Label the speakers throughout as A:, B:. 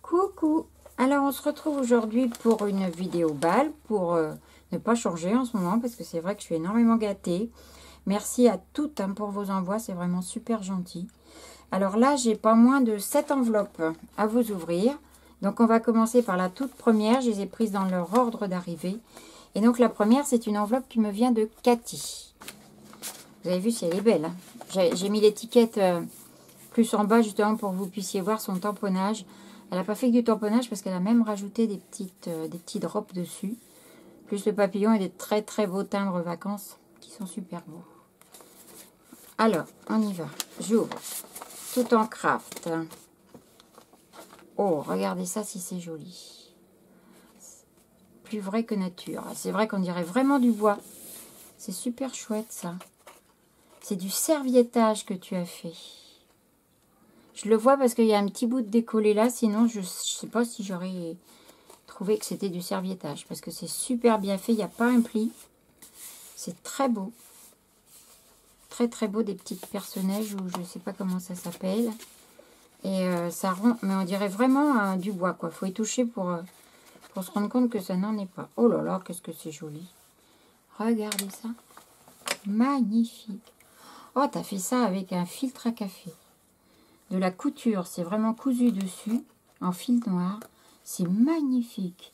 A: Coucou! Alors on se retrouve aujourd'hui pour une vidéo balle, pour ne pas changer en ce moment, parce que c'est vrai que je suis énormément gâtée. Merci à toutes pour vos envois, c'est vraiment super gentil. Alors là, j'ai pas moins de 7 enveloppes à vous ouvrir. Donc on va commencer par la toute première, je les ai prises dans leur ordre d'arrivée. Et donc la première, c'est une enveloppe qui me vient de Cathy. Vous avez vu si elle est belle, hein. J'ai mis l'étiquette plus en bas justement pour que vous puissiez voir son tamponnage. Elle n'a pas fait que du tamponnage parce qu'elle a même rajouté des petits drops dessus. Plus le papillon et des très très beaux timbres vacances qui sont super beaux. Alors, on y va. J'ouvre. Tout en craft. Oh, regardez ça si c'est joli. Plus vrai que nature. C'est vrai qu'on dirait vraiment du bois. C'est super chouette ça. C'est du serviettage que tu as fait. Je le vois parce qu'il y a un petit bout de décollé là. Sinon, je ne sais pas si j'aurais trouvé que c'était du serviettage. Parce que c'est super bien fait. Il n'y a pas un pli. C'est très beau. Très très beau. Des petites personnages ou je ne sais pas comment ça s'appelle. Et ça rend... Mais on dirait vraiment du bois, quoi. Il faut y toucher pour se rendre compte que ça n'en est pas. Oh là là, qu'est-ce que c'est joli. Regardez ça. Magnifique. Oh, t'as fait ça avec un filtre à café. De la couture, c'est vraiment cousu dessus, en fil noir. C'est magnifique.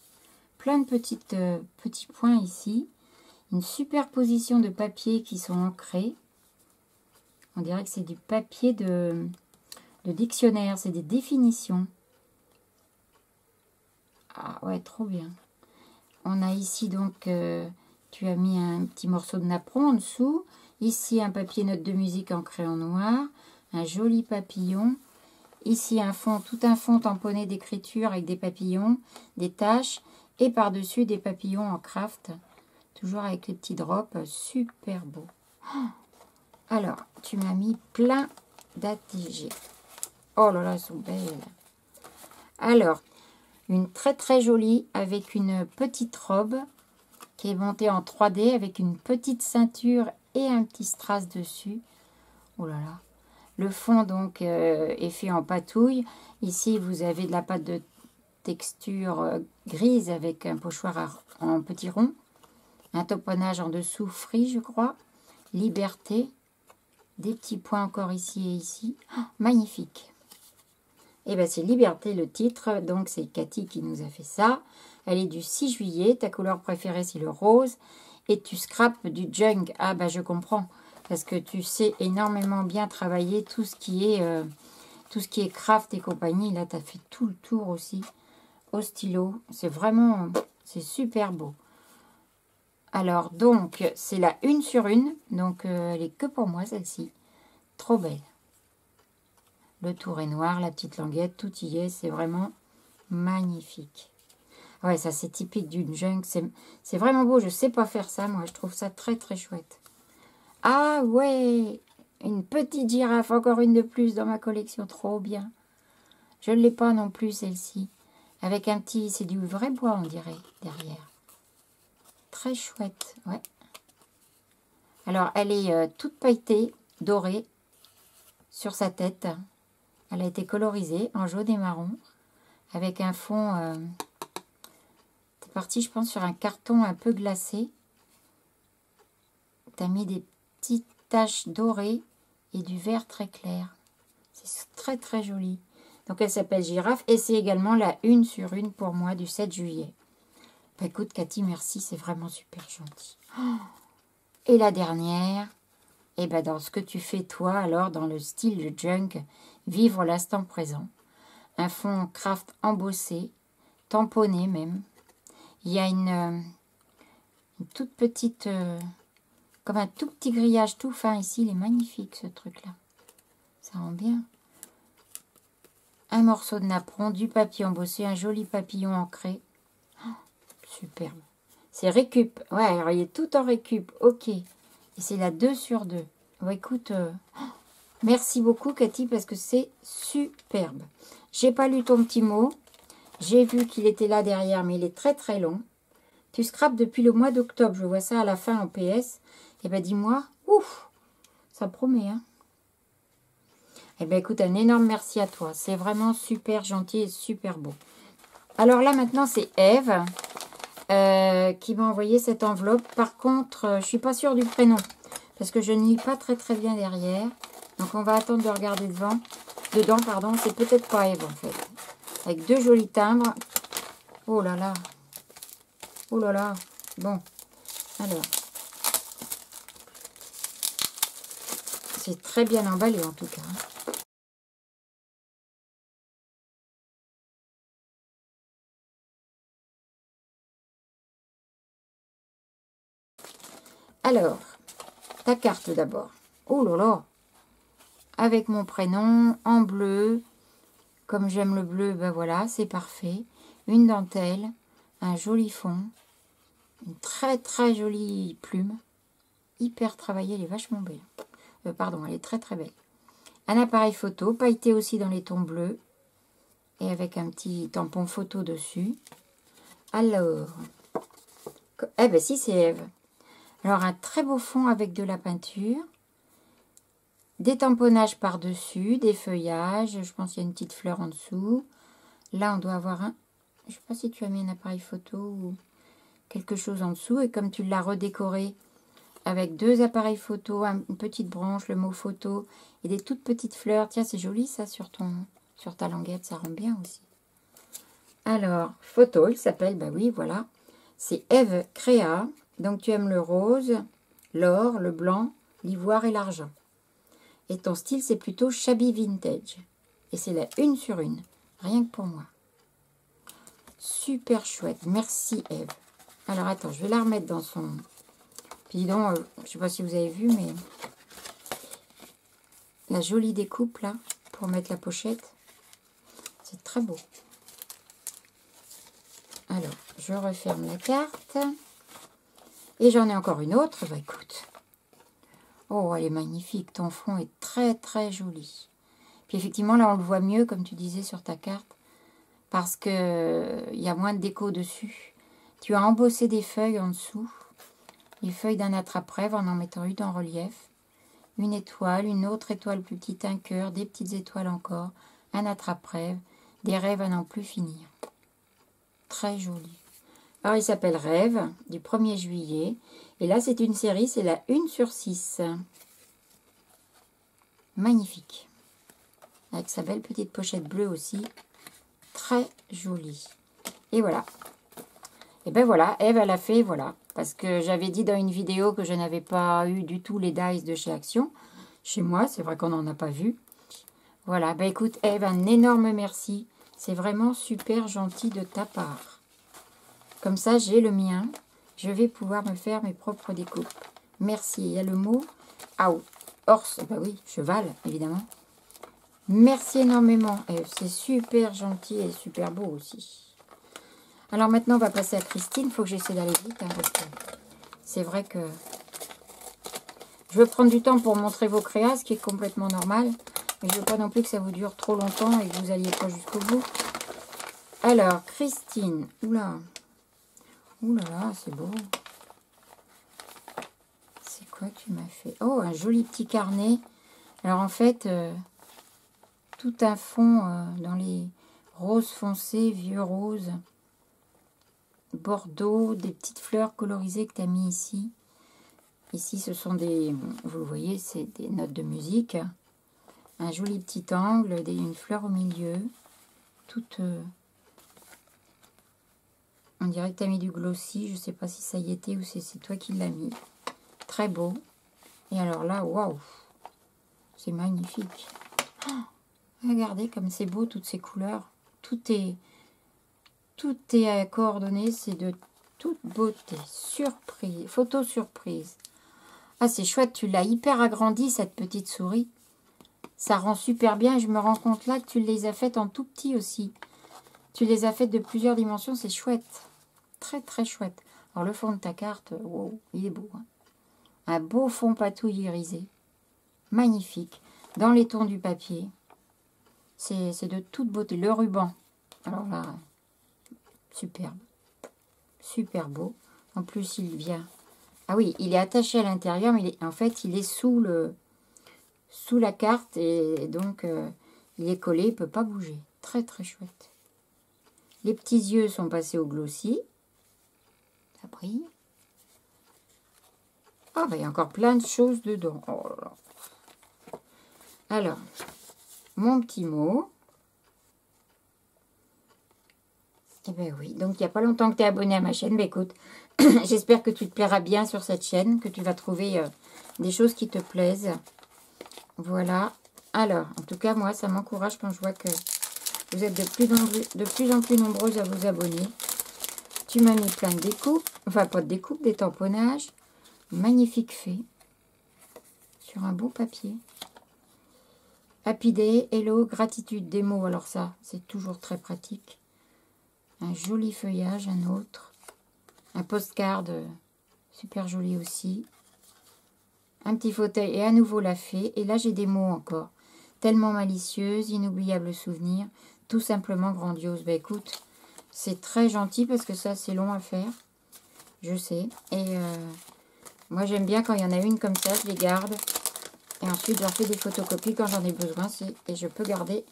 A: Plein de petits points ici. Une superposition de papiers qui sont ancrés. On dirait que c'est du papier de dictionnaire, c'est des définitions. Ah ouais, trop bien. On a ici donc, tu as mis un petit morceau de napperon en dessous. Ici, un papier note de musique en crayon noir. Un joli papillon. Ici, tout un fond tamponné d'écriture avec des papillons, des taches. Et par-dessus, des papillons en craft. Toujours avec les petits drops. Super beau. Alors, tu m'as mis plein d'ATG. Oh là là, elles sont belles. Alors, une très très jolie avec une petite robe qui est montée en 3D avec une petite ceinture et un petit strass dessus. Oh là là. Le fond donc est fait en patouille. Ici vous avez de la pâte de texture grise avec un pochoir en petit rond. Un tamponnage en dessous frit je crois. Liberté. Des petits points encore ici et ici. Oh, magnifique. Et bien c'est Liberté le titre. Donc c'est Cathy qui nous a fait ça. Elle est du 6 juillet. Ta couleur préférée c'est le rose. Et tu scrapes du junk. Ah bah je comprends. Parce que tu sais énormément bien travailler tout ce qui est craft et compagnie. Là, tu as fait tout le tour aussi au stylo. C'est super beau. Alors, donc, c'est la 1 sur 1. Donc, elle est que pour moi, celle-ci. Trop belle. Le tour est noir, la petite languette, tout y est. C'est vraiment magnifique. Ouais, ça, c'est typique d'une junk. C'est vraiment beau. Je sais pas faire ça, moi. Je trouve ça très, très chouette. Ah ouais, une petite girafe, encore une de plus dans ma collection, trop bien. Je ne l'ai pas non plus celle-ci. Avec un petit, c'est du vrai bois on dirait, derrière. Très chouette, ouais. Alors elle est toute pailletée, dorée, sur sa tête. Elle a été colorisée en jaune et marron, avec un fond, c'est parti je pense sur un carton un peu glacé. Tu as mis des petites taches dorées et du vert très clair. C'est très très joli. Donc elle s'appelle Girafe et c'est également la 1 sur 1 pour moi du 7 juillet. Bah, écoute Cathy, merci, c'est vraiment super gentil. Oh, et la dernière, et ben dans ce que tu fais toi alors dans le style de junk, vivre l'instant présent. Un fond craft embossé, tamponné même. Il y a une toute petite... comme un tout petit grillage tout fin ici. Il est magnifique ce truc-là. Ça rend bien. Un morceau de napperon, du papier embossé, un joli papillon ancré. Oh, superbe. C'est récup. Ouais, alors il est tout en récup. Ok. Et c'est la 2 sur 2. Bon, écoute, merci beaucoup Cathy parce que c'est superbe. J'ai pas lu ton petit mot. J'ai vu qu'il était là derrière, mais il est très très long. Tu scrapes depuis le mois d'octobre. Je vois ça à la fin en PS. Eh ben dis-moi, ouf, ça promet, hein. Eh bien, écoute, un énorme merci à toi. C'est vraiment super gentil et super beau. Alors là, maintenant, c'est Eve qui m'a envoyé cette enveloppe. Par contre, je ne suis pas sûre du prénom parce que je ne lis pas très très bien derrière. Donc, on va attendre de regarder dedans, pardon. C'est peut-être pas Eve, en fait. Avec 2 jolis timbres. Oh là là. Oh là là. Bon. Alors. C'est très bien emballé, en tout cas. Alors, ta carte d'abord. Oh là là. Avec mon prénom, en bleu. Comme j'aime le bleu, ben voilà, c'est parfait. Une dentelle, un joli fond, une très très jolie plume. Hyper travaillée, elle est vachement belle. Pardon, elle est très très belle. Un appareil photo, pailleté aussi dans les tons bleus. Et avec un petit tampon photo dessus. Alors, eh ben si, c'est Eve. Alors, un très beau fond avec de la peinture. Des tamponnages par-dessus, des feuillages. Je pense qu'il y a une petite fleur en dessous. Là, on doit avoir un... Je ne sais pas si tu as mis un appareil photo ou quelque chose en dessous. Et comme tu l'as redécoré avec 2 appareils photo, une petite branche, le mot photo et des toutes petites fleurs. Tiens, c'est joli ça sur ta languette. Ça rend bien aussi. Alors, photo, il s'appelle, bah oui, voilà. C'est Eve Créa. Donc, tu aimes le rose, l'or, le blanc, l'ivoire et l'argent. Et ton style, c'est plutôt shabby vintage. Et c'est la 1 sur 1. Rien que pour moi. Super chouette. Merci, Eve. Alors, attends, je vais la remettre dans son... Puis dis donc, je ne sais pas si vous avez vu, mais... La jolie découpe, là, pour mettre la pochette. C'est très beau. Alors, je referme la carte. Et j'en ai encore une autre. Bah, écoute. Oh, elle est magnifique. Ton fond est très, très joli. Puis effectivement, là, on le voit mieux, comme tu disais sur ta carte. Parce que il y a moins de déco dessus. Tu as embossé des feuilles en dessous. Les feuilles d'un attrape-rêve en mettant une en relief. Une étoile, une autre étoile plus petite, un cœur, des petites étoiles encore, un attrape-rêve, des rêves à n'en plus finir. Très joli. Alors, il s'appelle Rêve, du 1er juillet. Et là, c'est une série, c'est la 1 sur 6. Magnifique. Avec sa belle petite pochette bleue aussi. Très jolie. Et voilà. Et ben voilà, Eve, elle a fait, voilà. Parce que j'avais dit dans une vidéo que je n'avais pas eu du tout les dies de chez Action. Chez moi, c'est vrai qu'on n'en a pas vu. Voilà, ben écoute, Eve, un énorme merci. C'est vraiment super gentil de ta part. Comme ça, j'ai le mien. Je vais pouvoir me faire mes propres découpes. Merci. Il y a le mot horse. Ben oui, cheval, évidemment. Merci énormément, Eve. C'est super gentil et super beau aussi. Alors maintenant, on va passer à Christine. Il faut que j'essaie d'aller vite. Hein, parce que c'est vrai que je veux prendre du temps pour montrer vos créas, ce qui est complètement normal. Mais je ne veux pas non plus que ça vous dure trop longtemps et que vous n'alliez pas jusqu'au bout. Alors, Christine. Oula. Oula là, c'est beau. C'est quoi que tu m'as fait? Oh, un joli petit carnet. Alors en fait, tout un fond dans les roses foncées, vieux roses. Bordeaux, des petites fleurs colorisées que tu as mis ici. Ici, ce sont des, vous le voyez, c'est des notes de musique. Un joli petit angle, une fleur au milieu. Toute, on dirait que tu as mis du glossy. Je ne sais pas si ça y était ou si c'est toi qui l'as mis. Très beau. Et alors là, waouh, c'est magnifique. Oh, regardez comme c'est beau, toutes ces couleurs. Tout est coordonné, c'est de toute beauté. Surprise, photo surprise. Ah, c'est chouette, tu l'as hyper agrandi, cette petite souris. Ça rend super bien. Je me rends compte là que tu les as faites en tout petit aussi. Tu les as faites de plusieurs dimensions, c'est chouette. Très, très chouette. Alors, le fond de ta carte, wow, il est beau. Hein. Un beau fond patouille irisé. Magnifique. Dans les tons du papier. C'est de toute beauté. Le ruban. Alors là, superbe. Super beau. En plus, il vient... Ah oui, il est attaché à l'intérieur, mais en fait, il est sous sous la carte et donc il est collé, il ne peut pas bouger. Très très chouette. Les petits yeux sont passés au glossy. Ça brille. Ah, bah, il y a encore plein de choses dedans. Oh là là. Alors, mon petit mot. Eh bien oui, donc il n'y a pas longtemps que tu es abonné à ma chaîne. Ben écoute, j'espère que tu te plairas bien sur cette chaîne, que tu vas trouver des choses qui te plaisent. Voilà. Alors, en tout cas, moi, ça m'encourage quand je vois que vous êtes de plus en plus nombreuses à vous abonner. Tu m'as mis plein de découpes, enfin pas de découpes, des tamponnages. Magnifique fait. Sur un beau papier. Happy Day, hello, gratitude, des mots. Alors ça, c'est toujours très pratique. Un joli feuillage, un autre. Un postcard super joli aussi. Un petit fauteuil et à nouveau la fée. Et là, j'ai des mots encore. Tellement malicieuse, inoubliable souvenir, tout simplement grandiose. Ben écoute, c'est très gentil parce que ça, c'est long à faire. Je sais. Et moi, j'aime bien quand il y en a une comme ça, je les garde. Et ensuite, j'en fais des photocopies quand j'en ai besoin. Et je peux garder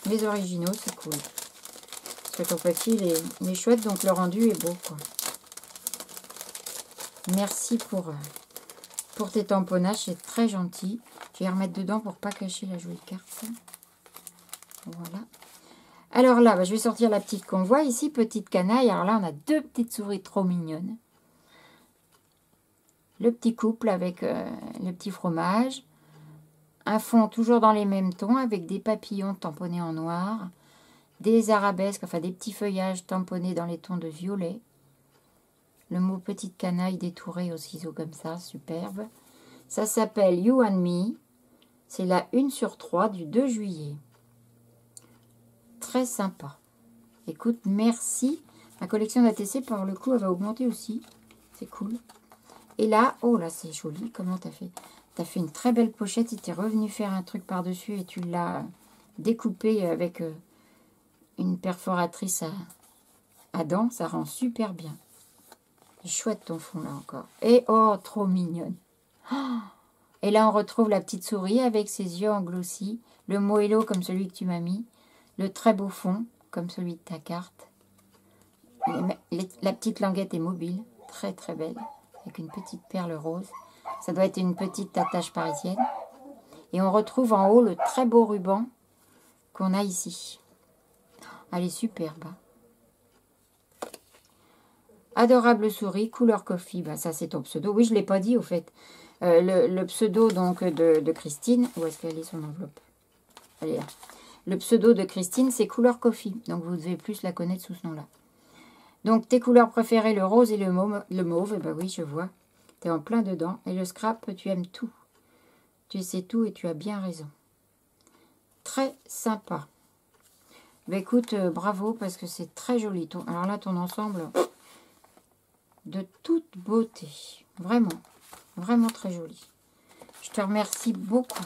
A: mes originaux, c'est cool. Parce que ton petit, il est chouette, donc le rendu est beau, quoi. Merci pour tes tamponnages, c'est très gentil. Je vais les remettre dedans pour pas cacher la jolie carte. Voilà. Alors là, je vais sortir la petite qu'on voit ici, petite canaille. Alors là, on a deux petites souris trop mignonnes. Le petit couple avec le petit fromage. Un fond toujours dans les mêmes tons avec des papillons tamponnés en noir. Des arabesques, enfin des petits feuillages tamponnés dans les tons de violet. Le mot petite canaille détouré au ciseau comme ça, superbe. Ça s'appelle You and Me. C'est la 1/3 du 2 juillet. Très sympa. Écoute, merci. Ma collection d'ATC, par le coup, elle va augmenter aussi. C'est cool. Et là, oh là, c'est joli. Comment t'as fait? T'as fait une très belle pochette. Tu t'es revenu faire un truc par-dessus et tu l'as découpé avec une perforatrice à dents. Ça rend super bien. Chouette ton fond là encore. Et oh, trop mignonne. Oh, et là, on retrouve la petite souris avec ses yeux en glossy. Le moello comme celui que tu m'as mis. Le très beau fond comme celui de ta carte. La petite languette est mobile. Très très belle. Avec une petite perle rose. Ça doit être une petite attache parisienne. Et on retrouve en haut le très beau ruban qu'on a ici. Elle est superbe. Adorable souris, couleur coffee. Ben, ça, c'est ton pseudo. Oui, je ne l'ai pas dit, au fait. Le pseudo donc de Christine. Où est-ce qu'elle est, son enveloppe? Elle est là. Le pseudo de Christine, c'est couleur coffee. Donc, vous devez plus la connaître sous ce nom-là. Donc, tes couleurs préférées, le rose et le mauve. Eh ben oui, je vois. Tu es en plein dedans. Et le scrap, tu aimes tout. Tu sais tout et tu as bien raison. Très sympa. Ben écoute, bravo, parce que c'est très joli. Alors là, ton ensemble... de toute beauté. Vraiment, vraiment très joli. Je te remercie beaucoup.